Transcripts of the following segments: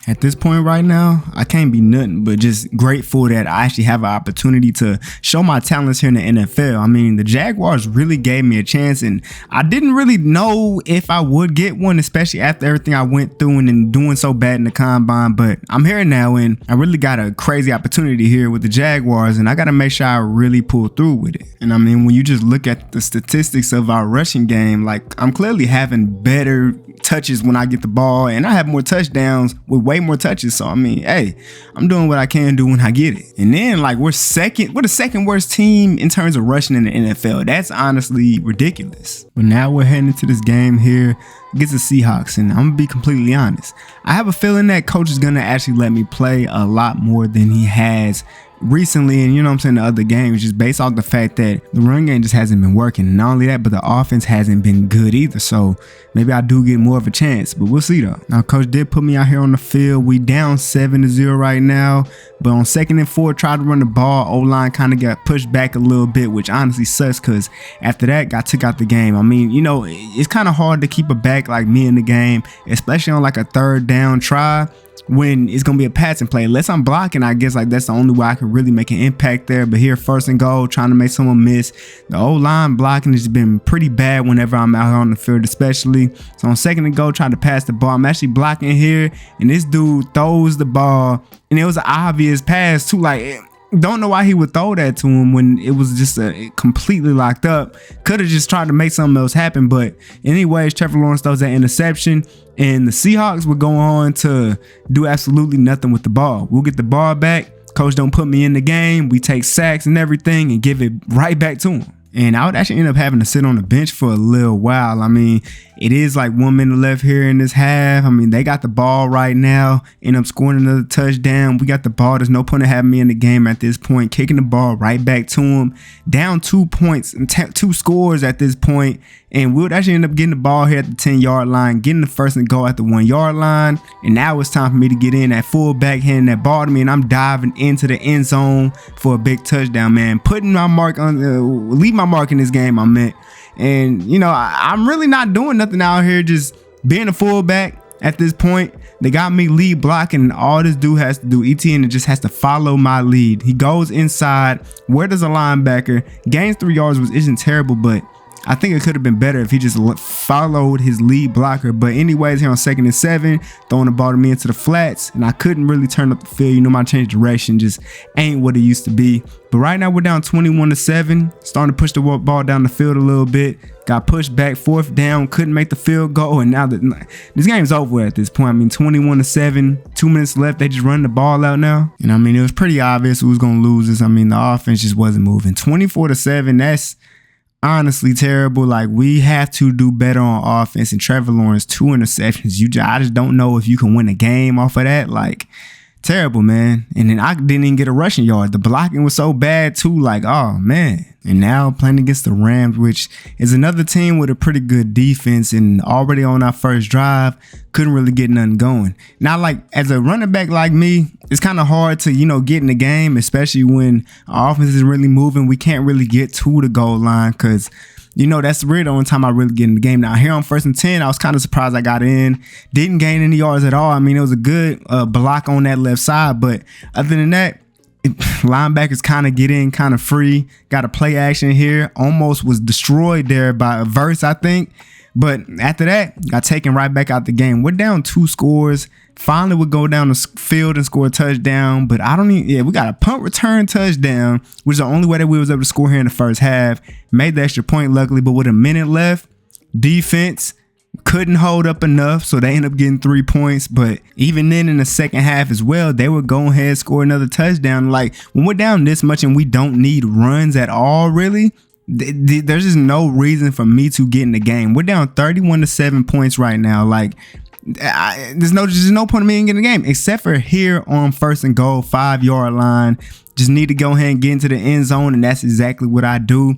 At this point right now, I can't be nothing but just grateful that I actually have an opportunity to show my talents here in the NFL. I mean, the Jaguars really gave me a chance, and I didn't really know if I would get one, especially after everything I went through and doing so bad in the combine. But I'm here now, and I really got a crazy opportunity here with the Jaguars, and I got to make sure I really pull through with it. And I mean, when you just look at the statistics of our rushing game, like, I'm clearly having better touches when I get the ball, and I have more touchdowns with way more touches. So I mean, hey, I'm doing what I can do when I get it. And then, like, we're the second worst team in terms of rushing in the NFL. That's honestly ridiculous. But now we're heading into this game here against the Seahawks, and I'm gonna be completely honest, I have a feeling that coach is gonna actually let me play a lot more than he has recently, and you know what I'm saying, the other games, just based off the fact that the run game just hasn't been working. Not only that, but the offense hasn't been good either. So maybe I do get more of a chance, but we'll see though. Now, coach did put me out here on the field. We down 7-0 right now, but on 2nd and 4, tried to run the ball. O-line kind of got pushed back a little bit, which honestly sucks because after that, got took out the game. I mean, you know, it's kind of hard to keep a back like me in the game, especially on like a 3rd down try, when it's gonna be a passing play. Unless I'm blocking, I guess like that's the only way I can really make an impact there. But here, 1st and goal, trying to make someone miss. The O-line blocking has been pretty bad whenever I'm out here on the field, especially. So on 2nd and goal, trying to pass the ball, I'm actually blocking here, and this dude throws the ball, and it was an obvious pass too. Like, don't know why he would throw that to him when it was just completely locked up. Could have just tried to make something else happen. But anyways, Trevor Lawrence throws that interception, and the Seahawks would go on to do absolutely nothing with the ball. We'll get the ball back. Coach don't put me in the game. We take sacks and everything and give it right back to him. And I would actually end up having to sit on the bench for a little while. I mean, it is like 1 minute left here in this half. I mean, they got the ball right now, end up scoring another touchdown. We got the ball. There's no point in having me in the game at this point. Kicking the ball right back to him. Down 2 points and 2 scores at this point. And we would actually end up getting the ball here at the 10-yard line, getting the 1st and goal at the 1-yard line. And now it's time for me to get in at fullback, handing that ball to me, and I'm diving into the end zone for a big touchdown, man. Putting my mark on, leave my mark in this game, I meant. And, you know, I'm really not doing nothing out here, just being a fullback at this point. They got me lead blocking, and all this dude has to do, ETN, just has to follow my lead. He goes inside. Where does a linebacker? Gains 3 yards, which isn't terrible, but I think it could have been better if he just followed his lead blocker. But anyways, here on 2nd and 7, throwing the ball to me into the flats, and I couldn't really turn up the field. You know, my change of direction just ain't what it used to be. But right now we're down 21-7, starting to push the ball down the field a little bit. Got pushed back, 4th down, couldn't make the field goal, and now this game's over at this point. I mean, 21-7, 2 minutes left. They just run the ball out now, and I mean, it was pretty obvious who was gonna lose this. I mean, the offense just wasn't moving. 24-7. That's honestly terrible. Like, we have to do better on offense. And Trevor Lawrence, 2 interceptions. I just don't know if you can win a game off of that. Like, terrible, man. And then I didn't even get a rushing yard. The blocking was so bad too. Like, oh man. And now playing against the Rams, which is another team with a pretty good defense, and already on our first drive, couldn't really get nothing going. Now, like, as a running back like me, it's kind of hard to, you know, get in the game, especially when our offense is really moving. We can't really get to the goal line because, you know, that's really the only time I really get in the game. Now, here on 1st and 10, I was kind of surprised I got in. Didn't gain any yards at all. I mean, it was a good block on that left side, but other than that, linebackers kind of get in kind of free. Got a play action here. Almost was destroyed there by a verse, I think. But after that, got taken right back out the game. We're down 2 scores. Finally would go down the field and score a touchdown. But we got a punt return touchdown, which is the only way that we was able to score here in the first half. Made the extra point, luckily. But with a minute left, defense couldn't hold up enough, so they ended up getting 3 points. But even then, in the second half as well, they would go ahead and score another touchdown. Like, when we're down this much and we don't need runs at all, really, there's just no reason for me to get in the game. We're down 31-7 points right now. Like, there's no point in me getting in the game, except for here on 1st and goal, 5-yard line. Just need to go ahead and get into the end zone, and that's exactly what I do.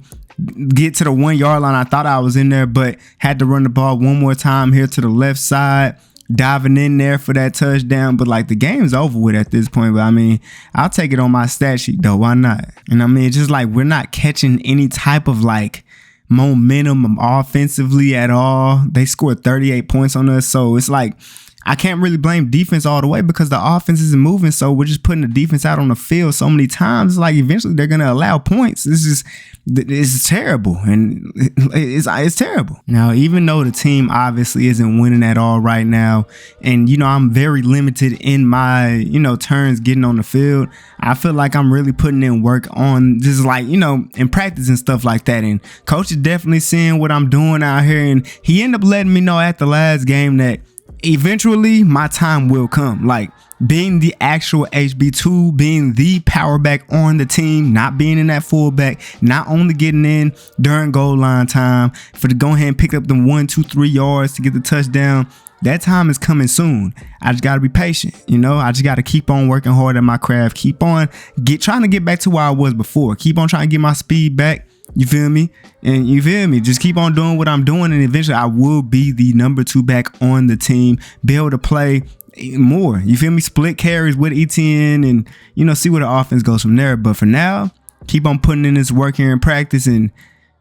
Get to the 1-yard line. I thought I was in there, but had to run the ball one more time here to the left side, diving in there for that touchdown. But like, the game's over with at this point. But I mean, I'll take it on my stat sheet though. Why not? And I mean, it's just like, we're not catching any type of like momentum offensively at all. They scored 38 points on us. So it's like, I can't really blame defense all the way because the offense isn't moving. So we're just putting the defense out on the field so many times. It's like eventually they're going to allow points. It's terrible. And it's terrible. Now, even though the team obviously isn't winning at all right now, and, I'm very limited in my, turns getting on the field, I feel like I'm really putting in work on just like, in practice and stuff like that. And coach is definitely seeing what I'm doing out here. And he ended up letting me know at the last game that eventually my time will come. Like being the actual HB2, being the power back on the team, not being in that fullback, not only getting in during goal line time for to go ahead and pick up the 1, 2, 3 yards to get the touchdown. That time is coming soon. I just got to be patient. I just got to keep on working hard at my craft. Keep on trying to get back to where I was before. Keep on trying to get my speed back. You feel me? And you feel me? Just keep on doing what I'm doing. And eventually I will be the number 2 back on the team, be able to play more. You feel me? Split carries with ETN and, see where the offense goes from there. But for now, keep on putting in this work here in practice and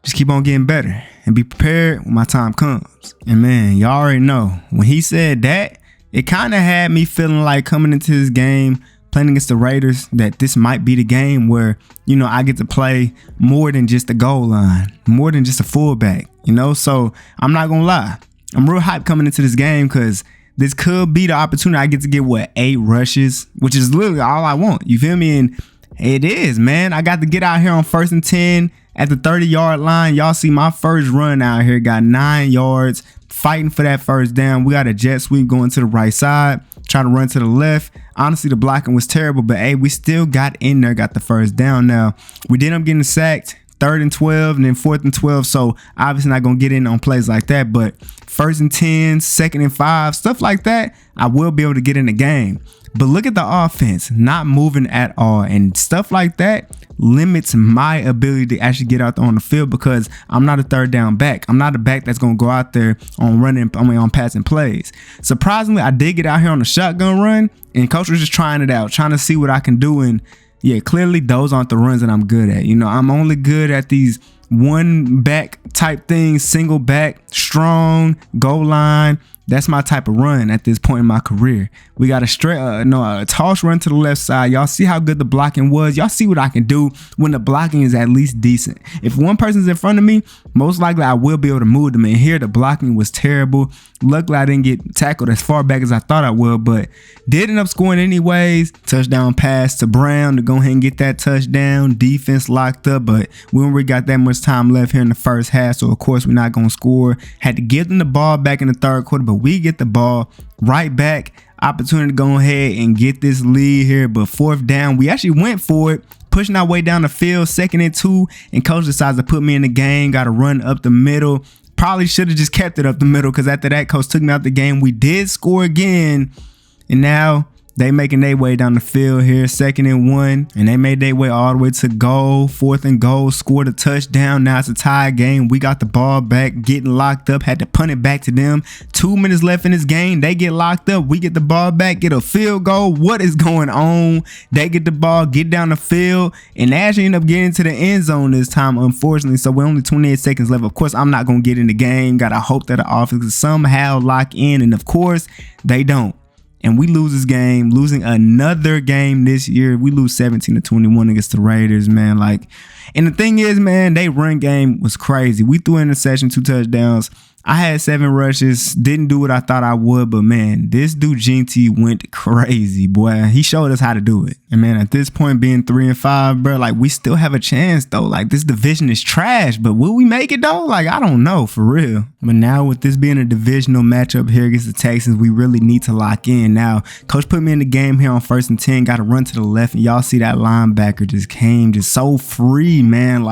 just keep on getting better and be prepared when my time comes. And man, y'all already know when he said that, it kind of had me feeling like coming into this game playing against the Raiders that this might be the game where, I get to play more than just the goal line, more than just a fullback, So I'm not going to lie. I'm real hyped coming into this game because this could be the opportunity. I get to get 8 rushes, which is literally all I want. You feel me? And it is, man. I got to get out here on 1st and 10 at the 30-yard line. Y'all see my first run out here got 9 yards, fighting for that first down. We got a jet sweep going to the right side, trying to run to the left. Honestly, the blocking was terrible, but hey, we still got in there, got the first down. Now, we did end up getting sacked 3rd and 12 and then 4th and 12. So obviously not going to get in on plays like that, but 1st and 10, 2nd and 5, stuff like that, I will be able to get in the game. But look at the offense not moving at all, and stuff like that limits my ability to actually get out there on the field because I'm not a 3rd down back. I'm not a back that's going to go out there on passing plays. Surprisingly, I did get out here on a shotgun run, and coach was just trying it out, trying to see what I can do. And yeah, clearly those aren't the runs that I'm good at. I'm only good at these one back type things, single back, strong, goal line. That's my type of run at this point in my career. We got a toss run to the left side. Y'all see how good the blocking was. Y'all see what I can do when the blocking is at least decent. If one person's in front of me, most likely I will be able to move them. And here the blocking was terrible. Luckily, I didn't get tackled as far back as I thought I would, but did end up scoring anyways. Touchdown pass to Brown to go ahead and get that touchdown. Defense locked up, but we don't really got that much time left here in the first half, so of course we're not going to score. Had to give them the ball back in the 3rd quarter, but we get the ball right back. Opportunity to go ahead and get this lead here, but 4th down, we actually went for it, pushing our way down the field, 2nd and 2, and coach decides to put me in the game. Got to run up the middle. Probably should have just kept it up the middle because after that, coach took me out the game. We did score again, and now they making their way down the field here, 2nd and 1, and they made their way all the way to goal, 4th and goal, scored a touchdown. Now it's a tie game. We got the ball back, getting locked up, had to punt it back to them. 2 minutes left in this game. They get locked up. We get the ball back, get a field goal. What is going on? They get the ball, get down the field, and they actually end up getting to the end zone this time, unfortunately. So we're only 28 seconds left. Of course, I'm not going to get in the game. Got to hope that the offense can somehow lock in, and of course, they don't. And we lose this game, losing another game this year. We lose 17-21 against the Raiders, man. And the thing is, man, they run game was crazy. We threw an interception, 2 touchdowns. I had 7 rushes, didn't do what I thought I would, but man, this dude Ginty went crazy, boy. He showed us how to do it. And man, at this point, being 3-5, bro, we still have a chance though. This division is trash, but will we make it though? I don't know, for real. But now with this being a divisional matchup here against the Texans, we really need to lock in. Now, coach put me in the game here on 1st and 10, got to run to the left, and y'all see that linebacker just came just so free, man.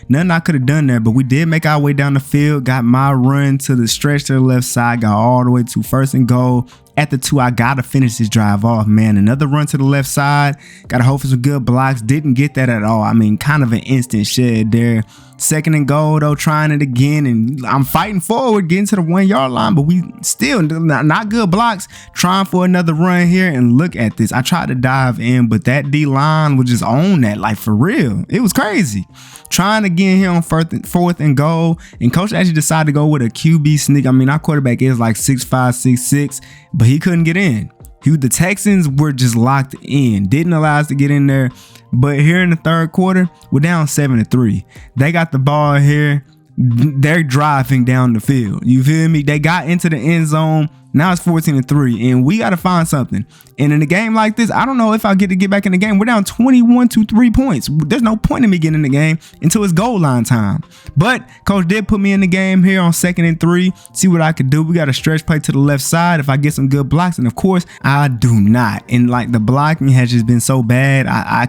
Nothing I could have done there, but we did make our way down the field, got my run to the stretch to the left side, got all the way to 1st and goal. At the 2, I gotta finish this drive off, man. Another run to the left side, gotta hope for some good blocks. Didn't get that at all. Kind of an instant shed there. 2nd and goal though, trying it again, and I'm fighting forward, getting to the 1-yard line, but we still not good blocks. Trying for another run here, and look at this. I tried to dive in, but that D line would just own that, for real. It was crazy. Trying again here on 4th and goal, and coach actually decided to go with a QB sneak. Our quarterback is 6'5", 6'6", but he couldn't get in. The Texans were just locked in, didn't allow us to get in there. But here in the third quarter, we're down 7-3. They got the ball here. They're driving down the field. You feel me? They got into the end zone. Now it's 14-3, and we got to find something. And in a game like this, I don't know if I'll get back in the game. We're down 21-3 points. There's no point in me getting in the game until it's goal line time. But coach did put me in the game here on 2nd and 3. See what I could do. We got a stretch play to the left side if I get some good blocks. And of course, I do not. And like the blocking has just been so bad. I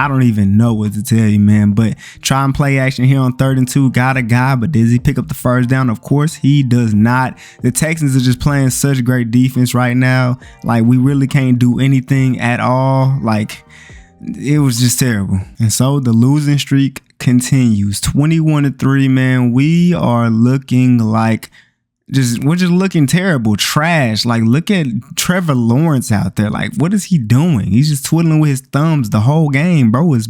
don't even know what to tell you, man. But try and play action here on 3rd and 2. Got a guy, but does he pick up the first down? Of course, he does not. The Texans are just playing such great defense right now. Like, we really can't do anything at all. Like, it was just terrible. And so the losing streak continues. 21-3, man. We are looking like we're just looking terrible, trash. Like, look at Trevor Lawrence out there. Like, what is he doing? He's just twiddling with his thumbs the whole game, bro. Is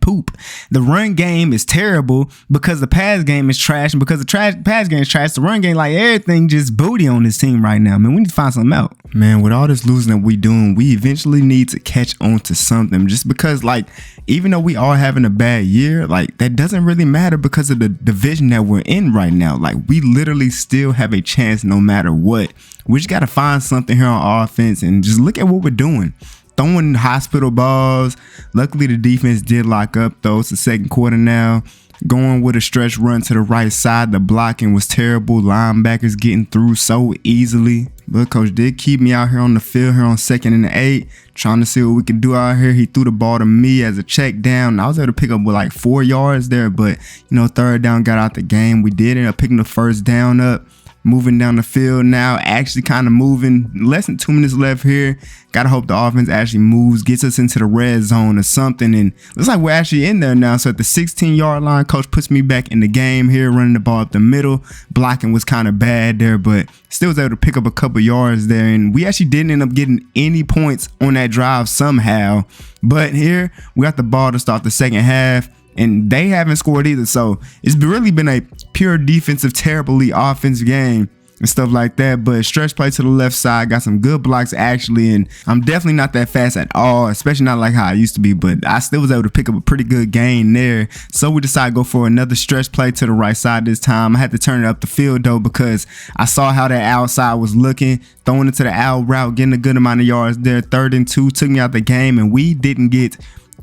poop. The run game is terrible because the pass game is trash, and because the pass game is trash, the run game, like, everything just booty on this team right now, man. We need to find something out, man. With all this losing that we doing, we eventually need to catch on to something. Just because, like, even though we are having a bad year, like, that doesn't really matter because of the division that we're in right now. Like, we literally still have a chance no matter what. We just got to find something here on offense and just look at what we're doing. Throwing hospital balls. Luckily, the defense did lock up, though. It's the second quarter now. Going with a stretch run to the right side. The blocking was terrible. Linebackers getting through so easily. But coach did keep me out here on the field here on 2nd and 8. Trying to see what we can do out here. He threw the ball to me as a check down. I was able to pick up with like 4 yards there. But, you know, 3rd down got out the game. We did end up picking the 1st down up. Moving down the field now, actually kind of moving. Less than 2 minutes left here. Gotta hope the offense actually moves, gets us into the red zone or something. And looks like we're actually in there now. So at the 16-yard line, coach puts me back in the game here, running the ball up the middle. Blocking was kind of bad there, but still was able to pick up a couple yards there. And we actually didn't end up getting any points on that drive somehow. But here, we got the ball to start the second half. And they haven't scored either. So it's really been a pure defensive, terribly offensive game and stuff like that. But stretch play to the left side, got some good blocks actually. And I'm definitely not that fast at all, especially not like how I used to be. But I still was able to pick up a pretty good gain there. So we decided to go for another stretch play to the right side this time. I had to turn it up the field though because I saw how that outside was looking. Throwing it to the out route, getting a good amount of yards there. 3rd and 2 took me out the game, and we didn't get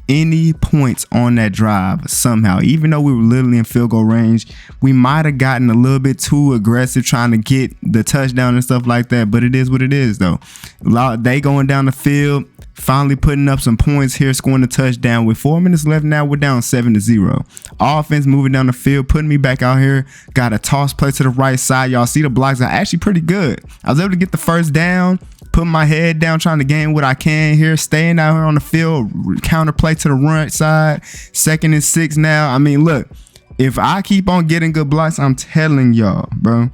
any points on that drive somehow. Even though we were literally in field goal range, we might have gotten a little bit too aggressive trying to get the touchdown and stuff like that. But it is what it is though. They going down the field, finally putting up some points here, scoring a touchdown with 4 minutes left. Now we're down 7-0. Offense moving down the field, putting me back out here. Got a toss play to the right side. Y'all see the blocks are actually pretty good. I was able to get the 1st down. Putting my head down, trying to gain what I can here, staying out here on the field, counter play to the right side. 2nd and 6 now. I mean, look, if I keep on getting good blocks, I'm telling y'all, bro,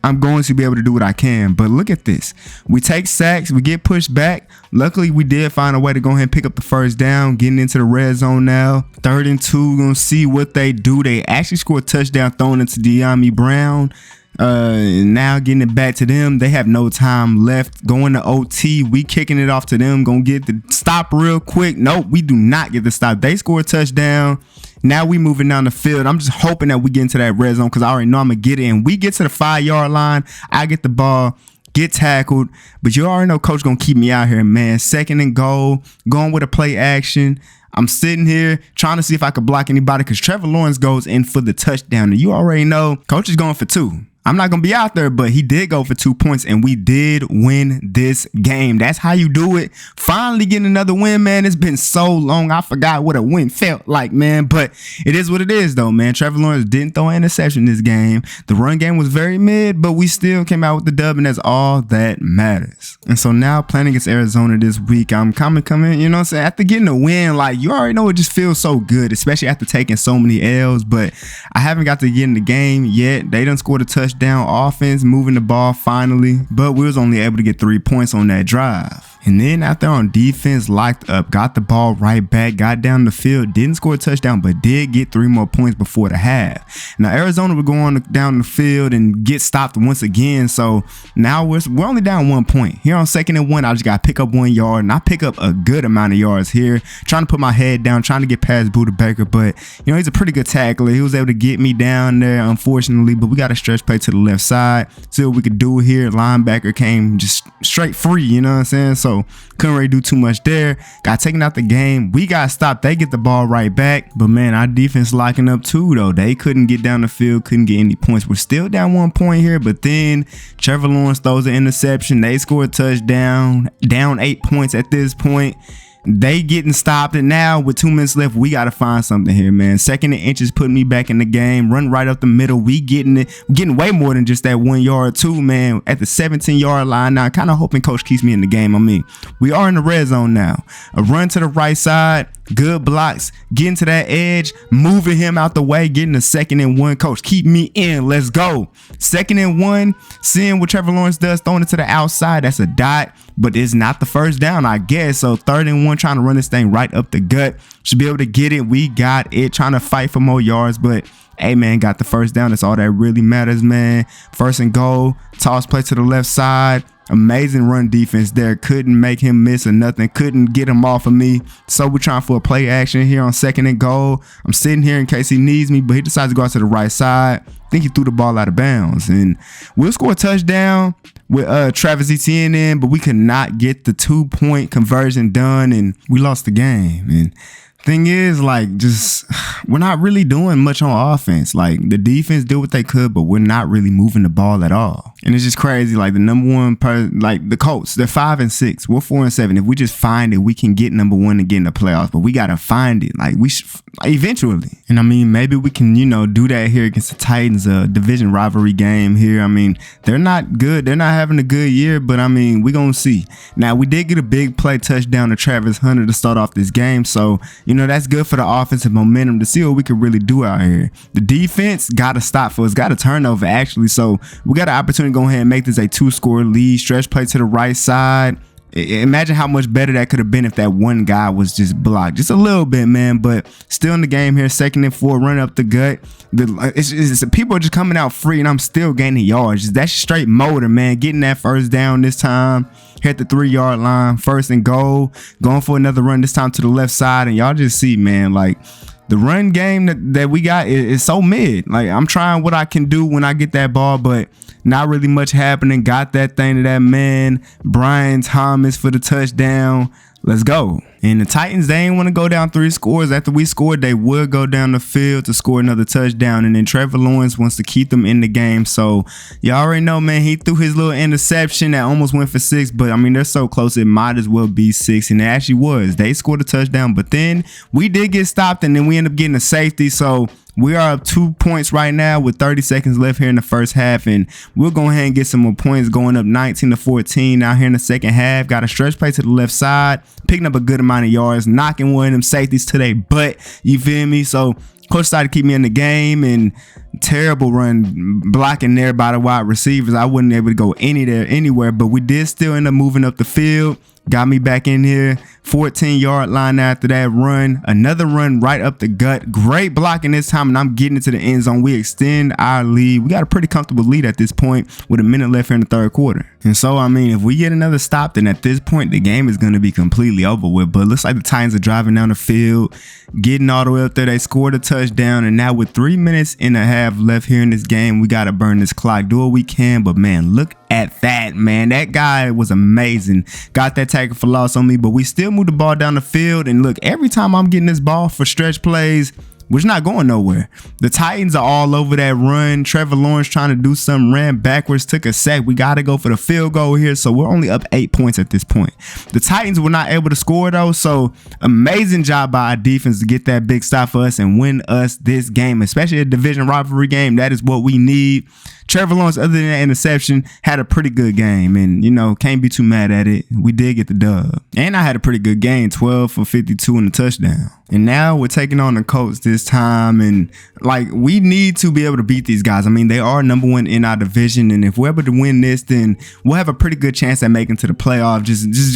I'm going to be able to do what I can. But look at this. We take sacks, we get pushed back. Luckily, we did find a way to go ahead and pick up the 1st down, getting into the red zone now. 3rd and 2, we're going to see what they do. They actually scored a touchdown throwing into De'Ami Brown. Now getting it back to them. They have no time left. Going to OT. We kicking it off to them. Gonna get the stop real quick. Nope, we do not get the stop. They score a touchdown. Now we moving down the field. I'm just hoping that we get into that red zone because I already know I'm gonna get it. And we get to the 5-yard line. I get the ball, get tackled. But you already know coach gonna keep me out here, man. 2nd and goal. Going with a play action. I'm sitting here trying to see if I could block anybody because Trevor Lawrence goes in for the touchdown. And you already know coach is going for 2. I'm not going to be out there, but he did go for 2 points, and we did win this game. That's how you do it. Finally getting another win, man. It's been so long. I forgot what a win felt like, man, but it is what it is, though, man. Trevor Lawrence didn't throw an interception this game. The run game was very mid, but we still came out with the dub, and that's all that matters. And so now playing against Arizona this week, I'm coming, you know what I'm saying? After getting a win, like, you already know it just feels so good, especially after taking so many L's, but I haven't got to get in the game yet. They done scored a touchdown. Offense moving the ball finally, but we was only able to get 3 points on that drive. And then after on defense, locked up, got the ball right back, got down the field, didn't score a touchdown, but did get 3 more points before the half. Now Arizona would go on down the field and get stopped once again. So now we're only down 1 point. Here on 2nd and 1, I just got to pick up 1 yard, and I pick up a good amount of yards here, trying to put my head down, trying to get past Buda Baker. But, you know, he's a pretty good tackler. He was able to get me down there, unfortunately, but we got a stretch play to the left side. See what we could do here. Linebacker came just straight free, you know what I'm saying? So couldn't really do too much there. Got taken out the game. We got stopped. They get the ball right back. But man, our defense locking up too, though. They couldn't get down the field, couldn't get any points. We're still down 1 point here, but then Trevor Lawrence throws an interception. They score a touchdown, down 8 points at this point. They getting stopped, and now with 2 minutes left, we got to find something here, man. 2nd and inches putting me back in the game. Run right up the middle. We getting way more than just that 1 yard too, man. At the 17-yard line now, kind of hoping coach keeps me in the game. I mean, we are in the red zone now. A run to the right side. Good blocks, getting to that edge, moving him out the way, getting a 2nd and 1. Coach, keep me in. Let's go. 2nd and 1, seeing what Trevor Lawrence does, throwing it to the outside. That's a dot, but it's not the first down, I guess. So 3rd and 1, trying to run this thing right up the gut. Should be able to get it. We got it. Trying to fight for more yards, but hey, man, got the first down. That's all that really matters, man. 1st and goal, toss play to the left side. Amazing run defense there. Couldn't make him miss or nothing. Couldn't get him off of me. So we're trying for a play action here on 2nd and goal. I'm sitting here in case he needs me, but he decides to go out to the right side. I think he threw the ball out of bounds. And we'll score a touchdown with Travis Etienne in, but we could not get the 2-point conversion done, and we lost the game. And thing is, like, just we're not really doing much on offense. Like, the defense did what they could, but we're not really moving the ball at all. And it's just crazy. Like, the number one like the Colts, they're 5-6. We're 4-7. If we just find it, we can get number 1 and get in the playoffs. But we gotta find it. Like, we eventually. And I mean, maybe we can, you know, do that here against the Titans, a division rivalry game here. I mean, they're not good. They're not having a good year, but I mean, we're gonna see. Now, we did get a big play touchdown to Travis Hunter to start off this game, so you know that's good for the offensive momentum to see what we can really do out here. The defense got to stop for us, got a turnover actually, so we got an opportunity to go ahead and make this a 2-score lead. Stretch play to the right side. Imagine how much better that could have been if that one guy was just blocked just a little bit, man. But still in the game here, 2nd and 4, run up the gut. It's people are just coming out free, and I'm still gaining yards. That's straight motor, man. Getting that first down this time. Hit the 3-yard line, 1st and goal. Going for another run this time to the left side, and y'all just see, man, like the run game that we got is so mid. Like, I'm trying what I can do when I get that ball, but not really much happening. Got that thing to that man, Brian Thomas, for the touchdown. Let's go. And the Titans, they ain't want to go down 3 scores. After we scored, they would go down the field to score another touchdown. And then Trevor Lawrence wants to keep them in the game. So you already know, man, he threw his little interception that almost went for 6. But I mean, they're so close, it might as well be 6. And it actually was. They scored a touchdown, but then we did get stopped, and then we ended up getting a safety. So we are up 2 points right now with 30 seconds left here in the first half, and we'll go ahead and get some more points, going up 19-14 out here in the second half. Got a stretch play to the left side, picking up a good amount of yards, knocking one of them safeties to their butt. You feel me? So coach decided to keep me in the game, and terrible run blocking there by the wide receivers. I wasn't able to go anywhere, but we did still end up moving up the field. Got me back in here, 14-yard line after that run. Another run right up the gut. Great blocking this time, and I'm getting into the end zone. We extend our lead. We got a pretty comfortable lead at this point with a minute left here in the 3rd quarter. And so, I mean, if we get another stop, then at this point, the game is going to be completely over with. But it looks like the Titans are driving down the field, getting all the way up there. They scored a touchdown, and now with 3 minutes and a half left here in this game, we got to burn this clock. Do what we can, but man, look at that, man. That guy was amazing. Got that tackle for loss on me, but we still moved the ball down the field. And look, every time I'm getting this ball for stretch plays, we're not going nowhere. The Titans are all over that run. Trevor Lawrence trying to do something, ran backwards, took a sack. We got to go for the field goal here, so we're only up 8 points at this point. The Titans were not able to score, though, so amazing job by our defense to get that big stop for us and win us this game, especially a division rivalry game. That is what we need. Trevor Lawrence, other than that interception, had a pretty good game, and can't be too mad at it. We did get the dub, and I had a pretty good game, 12 for 52 and a touchdown. And now we're taking on the Colts this time, and we need to be able to beat these guys. I mean, they are #1 in our division, and if we're able to win this, then we'll have a pretty good chance at making to the playoff.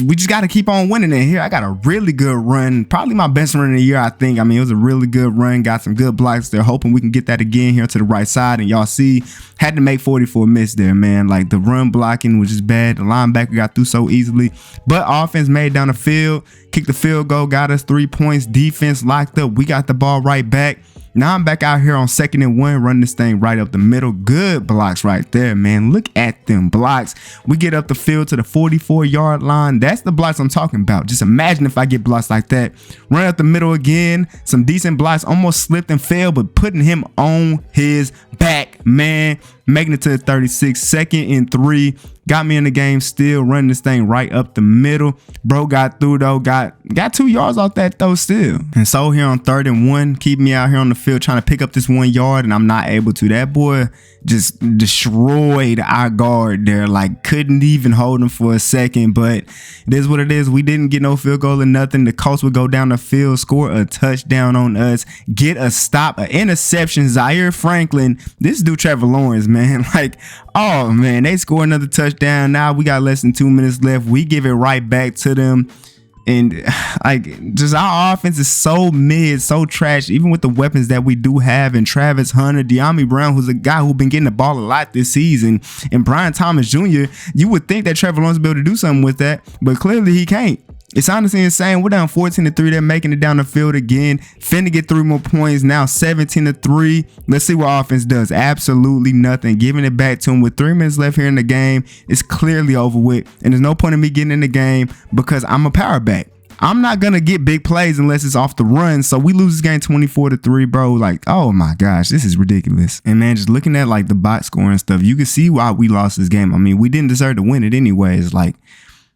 We just got to keep on winning it here. I got a really good run, probably my best run of the year, I think. I mean, it was a really good run, got some good blocks. They're hoping we can get that again here to the right side, and y'all see, had to make 44 miss there, man. The run blocking was just bad. The linebacker got through so easily, but offense made down the field, kicked the field goal, got us 3 points. Defense locked up. We got the ball right back. Now I'm back out here on 2nd and 1, running this thing right up the middle. Good blocks right there, man. Look at them blocks. We get up the field to the 44-yard line. That's the blocks I'm talking about. Just imagine if I get blocks like that. Run up the middle again. Some decent blocks. Almost slipped and fell, but putting him on his back, man. Making it to the 36, 2nd and 3. Got me in the game still, running this thing right up the middle. Bro got through though, got 2 yards off that though still. And so here on 3rd and 1, keep me out here on the field trying to pick up this 1 yard, and I'm not able to. That boy just destroyed our guard there, couldn't even hold him for a second, but it is what it is. We didn't get no field goal or nothing. The Colts would go down the field, score a touchdown on us, get a stop, an interception. Zaire Franklin, this dude Trevor Lawrence, man, oh man, they score another touchdown. Now we got less than 2 minutes left. We give it right back to them. And just our offense is so mid, so trash, even with the weapons that we do have. And Travis Hunter, De'Ami Brown, who's a guy who's been getting the ball a lot this season, and Brian Thomas Jr., you would think that Trevor Lawrence would be able to do something with that, but clearly he can't. It's honestly insane. We're down 14-3. They're making it down the field again. Finna get 3 more points. Now 17-3. Let's see what offense does. Absolutely nothing. Giving it back to him with 3 minutes left here in the game. It's clearly over with. And there's no point in me getting in the game because I'm a power back. I'm not going to get big plays unless it's off the run. So we lose this game 24-3, bro. Oh my gosh, this is ridiculous. And man, just looking at the box score and stuff, you can see why we lost this game. I mean, we didn't deserve to win it anyways.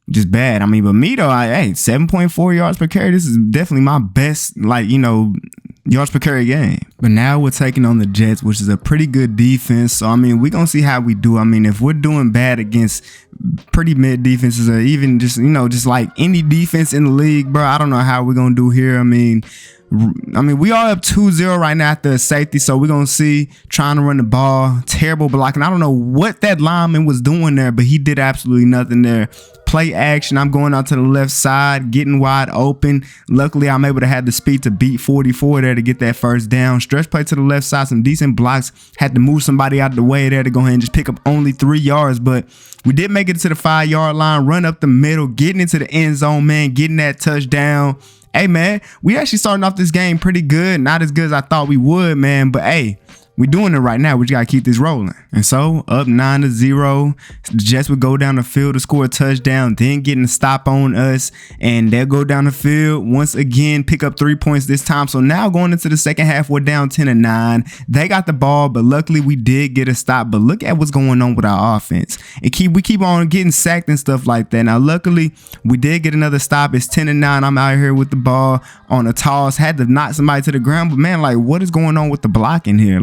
Just bad. I mean, but me though, 7.4 yards per carry. This is definitely my best, yards per carry game. But now we're taking on the Jets, which is a pretty good defense. So I mean, we're gonna see how we do. I mean, if we're doing bad against pretty mid defenses, or even just any defense in the league, bro, I don't know how we're gonna do here. I mean, we are up 2-0 right now after a safety, so we're gonna see. Trying to run the ball, terrible blocking. I don't know what that lineman was doing there, but he did absolutely nothing there. Play action. I'm going out to the left side, getting wide open. Luckily, I'm able to have the speed to beat 44 there to get that first down. Stretch play to the left side, some decent blocks. Had to move somebody out of the way there to go ahead and just pick up only 3 yards, but we did make it to the 5-yard line. Run up the middle, getting into the end zone, man, getting that touchdown. Hey, man, we actually starting off this game pretty good. Not as good as I thought we would, man, but hey, we're doing it right now. We just got to keep this rolling. And so up 9-0, the Jets would go down the field to score a touchdown, then getting a stop on us. And they'll go down the field once again, pick up 3 points this time. So now going into the second half, we're down 10-9. They got the ball, but luckily we did get a stop. But look at what's going on with our offense. We keep on getting sacked and stuff like that. Now, luckily, we did get another stop. It's 10-9. I'm out here with the ball on a toss. Had to knock somebody to the ground. But man, what is going on with the blocking here?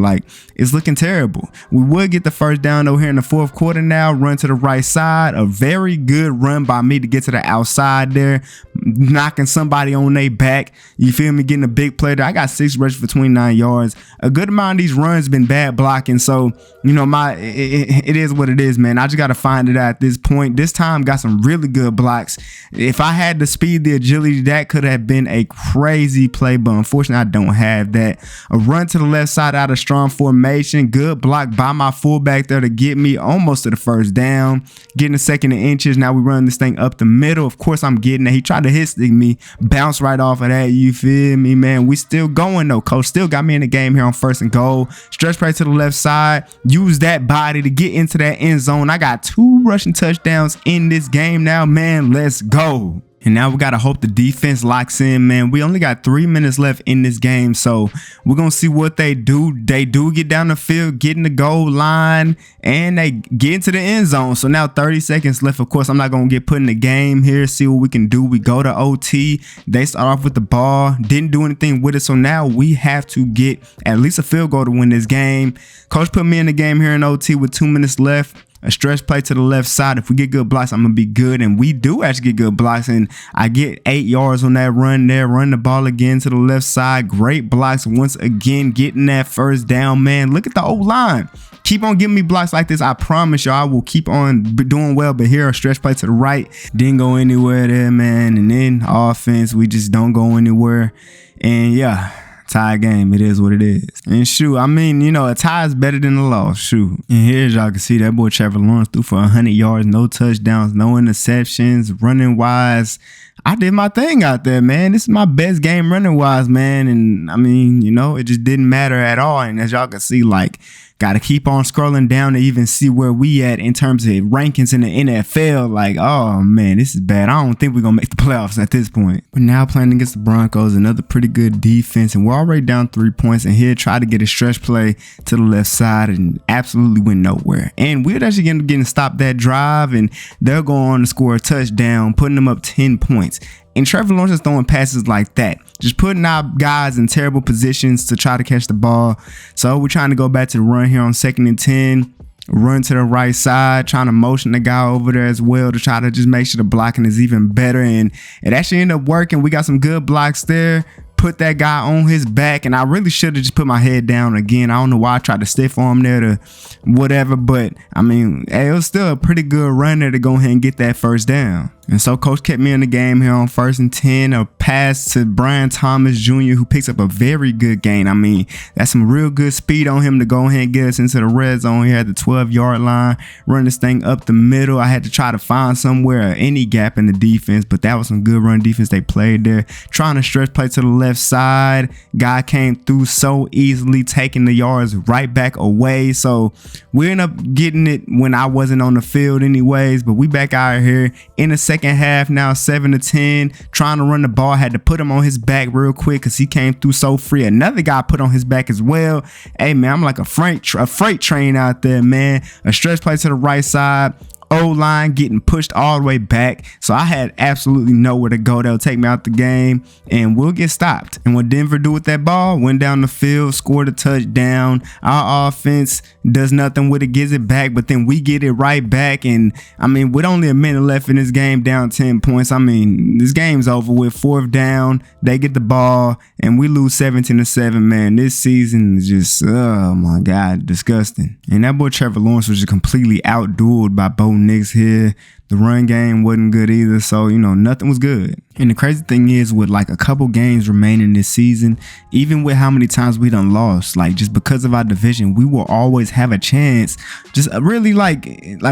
It's looking terrible. We would get the first down though here in the 4th quarter now. Run to the right side. A very good run by me to get to the outside there. Knocking somebody on their back. You feel me? Getting a big play there. I got 6 rushes for 29 yards. A good amount of these runs been bad blocking. So, it is what it is, man. I just got to find it at this point. This time got some really good blocks. If I had the speed, the agility, that could have been a crazy play, but unfortunately I don't have that. A run to the left side out of strong formation. Good block by my fullback there to get me almost to the first down. Getting a 2nd and inches. Now we run this thing up the middle. Of course I'm getting it. He tried to hit stick me. Bounce right off of that. You feel me, man? We still going though. Coach still got me in the game here on 1st and goal. Stretch play to the left side. Use that body to get into that end zone. I got 2 rushing touchdowns in this game now, man. Let's go. And now we got to hope the defense locks in, man. We only got 3 minutes left in this game, so we're going to see what they do. They do get down the field, get in the goal line, and they get into the end zone. So now 30 seconds left. Of course, I'm not going to get put in the game here, see what we can do. We go to OT. They start off with the ball, didn't do anything with it, so now we have to get at least a field goal to win this game. Coach put me in the game here in OT with 2 minutes left. A stretch play to the left side. If we get good blocks, I'm going to be good. And we do actually get good blocks. And I get 8 yards on that run there. Run the ball again to the left side. Great blocks once again. Getting that first down, man. Look at the O-line. Keep on giving me blocks like this. I promise you I will keep on doing well. But here, a stretch play to the right. Didn't go anywhere there, man. And then offense, we just don't go anywhere. And yeah. Tie game, it is what it is. And shoot, I mean, you know, a tie is better than a loss. Shoot. And here, as y'all can see, that boy Trevor Lawrence threw for 100 yards, no touchdowns, no interceptions, running wise. I did my thing out there, man. This is my best game running wise, man. And I mean, you know, it just didn't matter at all. And as y'all can see, like, got to keep on scrolling down to even see where we at in terms of rankings in the NFL. Like, oh, man, this is bad. I don't think we're going to make the playoffs at this point. We're now playing against the Broncos, another pretty good defense, and we're already down 3 points. And here, try to get a stretch play to the left side and absolutely went nowhere. And we're actually going to stop that drive, and they're going on to score a touchdown, putting them up 10 points. And Trevor Lawrence is throwing passes like that, just putting our guys in terrible positions to try to catch the ball. So we're trying to go back to the run here on 2nd and 10, run to the right side, trying to motion the guy over there as well to try to just make sure the blocking is even better. And it actually ended up working. We got some good blocks there. Put that guy on his back, and I really should have just put my head down again. I don't know why I tried to stiff arm there to whatever, but I mean, hey, it was still a pretty good run there to go ahead and get that first down. And so coach kept me in the game here on 1st and 10, a pass to Brian Thomas Jr., who picks up a very good gain. I mean, that's some real good speed on him to go ahead and get us into the red zone here at the 12-yard line, run this thing up the middle. I had to try to find somewhere, any gap in the defense, but that was some good run defense they played there. Trying to stretch play to the left side. Guy came through so easily, taking the yards right back away. So we ended up getting it when I wasn't on the field anyways, but we back out here in the second half now, 7-10, trying to run the ball. Had to put him on his back real quick because he came through so free. Another guy put on his back as well. Hey man, I'm like a freight train out there, man. A stretch play to the right side. O-line getting pushed all the way back. So I had absolutely nowhere to go. They'll take me out the game and we'll get stopped. And what Denver do with that ball, went down the field, scored a touchdown. Our offense does nothing with it, gives it back, but then we get it right back. And I mean, with only a minute left in this game, down 10 points, I mean, this game's over with. 4th down, they get the ball and we lose 17-7, man. This season is just, oh my God, disgusting. And that boy Trevor Lawrence was just completely outdueled by Bo Nix here. The run game wasn't good either, so you know, nothing was good. And the crazy thing is, with like a couple games remaining this season, even with how many times we done lost, like just because of our division, we will always have a chance. Just really like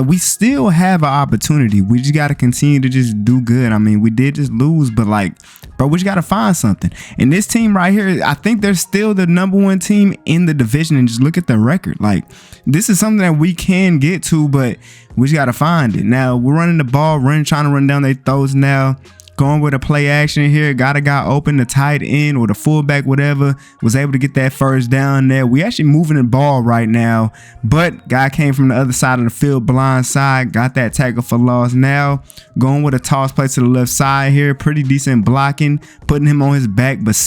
we still have an opportunity. We just got to continue to just do good. I mean, we did just lose, but like, bro, we just got to find something. And this team right here, I think they're still the #1 team in the division. And just look at the record. Like, this is something that we can get to, but we just got to find it. Now we're running the ball, trying to run down their throats now. Going with a play action here, got a guy open, the tight end or the fullback, whatever, was able to get that first down there. We actually moving the ball right now, but guy came from the other side of the field, blind side, got that tackle for loss. Now going with a toss play to the left side here, pretty decent blocking, putting him on his back, but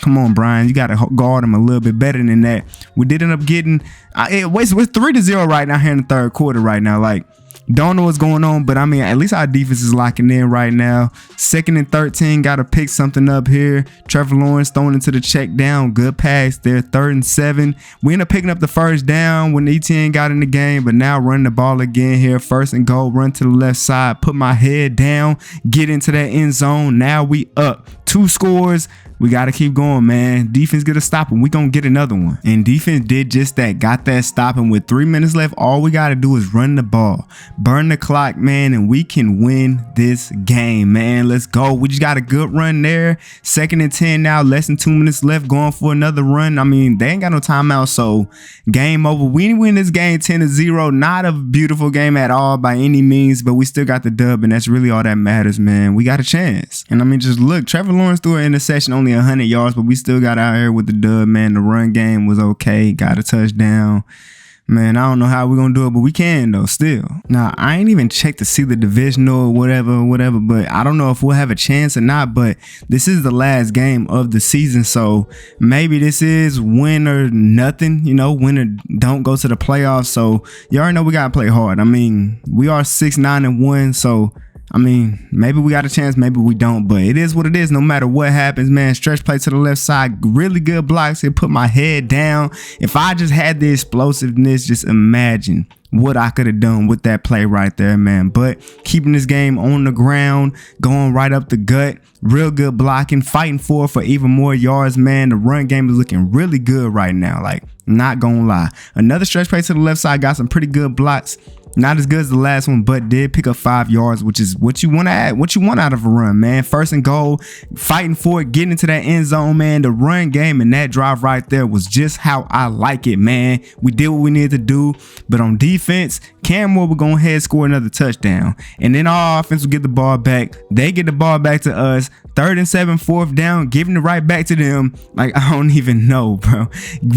come on, Brian, you got to guard him a little bit better than that. We did end up getting, we're 3-0 right now here in the 3rd quarter right now. Like, don't know what's going on, but I mean, at least our defense is locking in right now. 2nd and 13, got to pick something up here. Trevor Lawrence throwing into the check down. Good pass there. 3rd and 7. We end up picking up the first down when ETN got in the game, but now running the ball again here. 1st and goal, run to the left side, put my head down, get into that end zone. Now we up 2 scores. we got to keep going, man. Defense get a stop and we gonna get another one. And defense did just that, got that stop, and with 3 minutes left, all we got to do is run the ball, burn the clock, man, and we can win this game, man. Let's go. We just got a good run there. 2nd and 10 now, less than 2 minutes left, going for another run. I mean, they ain't got no timeout, so game over. We win this game 10-0. Not a beautiful game at all by any means, but we still got the dub, and that's really all that matters, man. We got a chance. And I mean, just look, Trevor Lawrence threw an interception, only 100 yards, but we still got out here with the dub, man. The run game was okay, got a touchdown. Man, I don't know how we're going to do it, but we can, though, still. Now, I ain't even checked to see the divisional or whatever, but I don't know if we'll have a chance or not, but this is the last game of the season, so maybe this is win or nothing, you know, win or don't go to the playoffs, so you already know we got to play hard. I mean, we are 6-9-1, so I mean, maybe we got a chance, maybe we don't, but it is what it is. No matter what happens, man. Stretch play to the left side, really good blocks. It put my head down. If I just had the explosiveness, just imagine what I could have done with that play right there, man. But keeping this game on the ground, going right up the gut, real good blocking, fighting for even more yards, man. The run game is looking really good right now, like, not gonna lie. Another stretch play to the left side, got some pretty good blocks. Not as good as the last one, but did pick up 5 yards, which is what you want to add, what you want out of a run, man. 1st and goal, fighting for it, getting into that end zone, man. The run game and that drive right there was just how I like it, man. We did what we needed to do, but on defense, Cam Moore will go ahead, score another touchdown, and then our offense will get the ball back. They get the ball back to us. 3rd and 7, 4th down, giving it right back to them. Like, I don't even know, bro.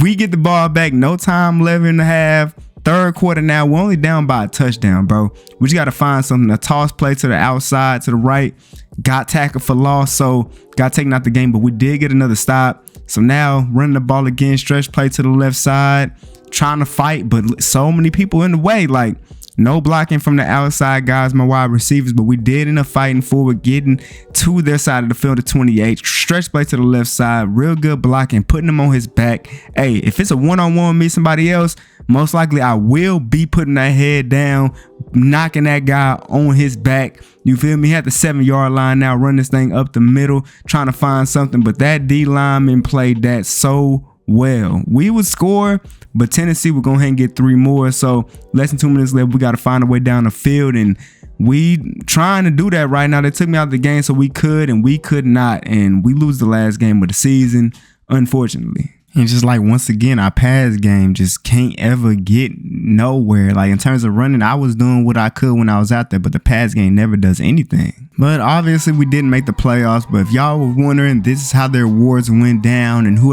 We get the ball back, no time left in the half. 3rd quarter now, we're only down by a touchdown, bro. We just got to find something. A toss play to the outside, to the right. Got tackled for loss, so got taken out the game, but we did get another stop. So now, running the ball again, stretch play to the left side, trying to fight, but so many people in the way. Like, no blocking from the outside guys, my wide receivers, but we did end up fighting forward, getting to their side of the field at 28. Stretch play to the left side, real good blocking, putting him on his back. Hey, if it's a one-on-one with me, somebody else, most likely I will be putting that head down, knocking that guy on his back. You feel me? He had the 7-yard line now, run this thing up the middle, trying to find something, but that D lineman played that so well. We would score, but Tennessee would go ahead and get 3 more. So less than 2 minutes left. We got to find a way down the field, and we trying to do that right now. They took me out of the game so we could, and we could not, and we lose the last game of the season, unfortunately. And just like, once again, our pass game just can't ever get nowhere. Like, in terms of running, I was doing what I could when I was out there, but the pass game never does anything. But obviously we didn't make the playoffs. But if y'all were wondering, this is how their awards went down, and who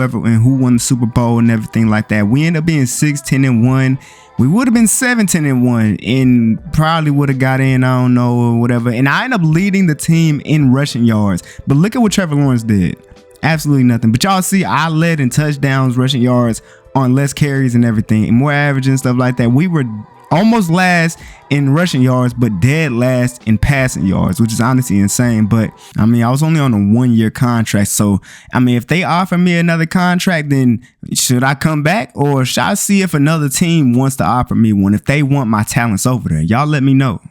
won the Super Bowl and everything like that. We ended up being 6-10-1. We would have been 7-10-1 and probably would have got in, I don't know, or whatever. And I ended up leading the team in rushing yards. But look at what Trevor Lawrence did. Absolutely nothing. But y'all see, I led in touchdowns, rushing yards, on less carries and everything, and more average and stuff like that. We were almost last in rushing yards, but dead last in passing yards, which is honestly insane. But I mean, I was only on a 1-year contract, so I mean, if they offer me another contract, then should I come back, or should I see if another team wants to offer me one, if they want my talents over there? Y'all let me know.